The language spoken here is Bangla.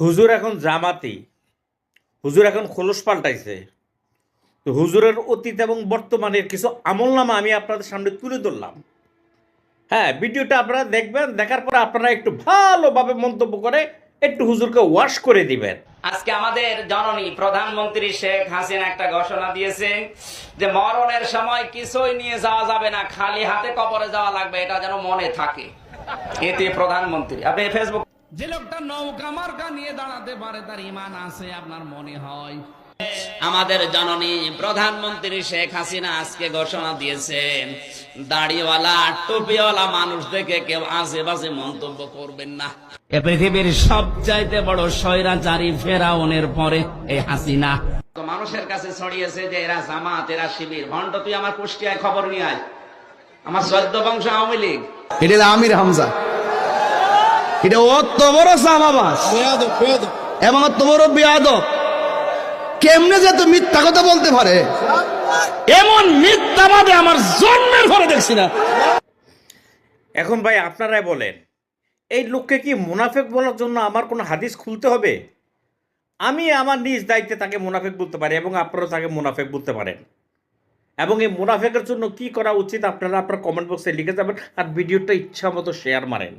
হুজুর এখন জামাতি, হুজুর এখন খোলস পাল্টাইছে। তো হুজুরের অতীত এবং বর্তমানের কিছু আমলনামা আমি আপনাদের সামনে তুলে ধরলাম। হ্যাঁ, ভিডিওটা আপনারা দেখবেন, দেখার পরে আপনারা একটু ভালোভাবে মন্তব্য করে একটু হুজুরকে ওয়াশ করে দিবেন। আজকে আমাদের জননী প্রধানমন্ত্রী শেখ হাসিনা একটা ঘোষণা দিয়েছেন যে মরণের সময় কিছুই নিয়ে যাওয়া যাবে না, খালি হাতে কবরে যাওয়া লাগবে, এটা যেন মনে থাকে। এতে প্রধানমন্ত্রী, আপনি ফেসবুক, যে লোকটা নৌকা মার্কা নিয়ে দাঁড়াতে পারে তার ইমান আছে আপনার মনে হয়? আমাদের জননী প্রধানমন্ত্রী শেখ হাসিনা আজকে ঘোষণা দিয়েছেন দাড়িওয়ালা টুপিওয়ালা মানুষ দেখে কেউ আশেপাশে মন্তব্য করবেন না। এ পৃথিবীর সবচাইতে বড় স্বৈরাচারী ফেরাউনের পরে এই হাসিনা। তো মানুষের কাছে ছড়িয়েছে যে এরা জামাত, এরা শিবির। ভণ্ড, তুই আমার কুষ্টিয়ায় খবর নিয়ে আয়, আমার 14 বংশ আওয়ামী লীগ। এটা আমির হামজা, এটা অত বড় সামাবাস এবং অত বড় বেয়াদব, কেমনে যে তো মিথ্যা কথা বলতে পারে? এমন মিথ্যাবাদে আমার জন্মের পরে দেখছি না। এখন ভাই আপনারাই বলেন, এই লোককে কি মুনাফেক বলার জন্য আমার কোনো হাদিস খুলতে হবে? আমি আমার নিজ দায়িত্বে তাকে মুনাফেক বলতে পারি এবং আপনারা তাকে মুনাফেক বলতে পারেন। এবং এই মুনাফেকের জন্য কি করা উচিত আপনারা আপনার কমেন্ট বক্সে লিখে যাবেন আর ভিডিওটা ইচ্ছা মতো শেয়ার মারেন।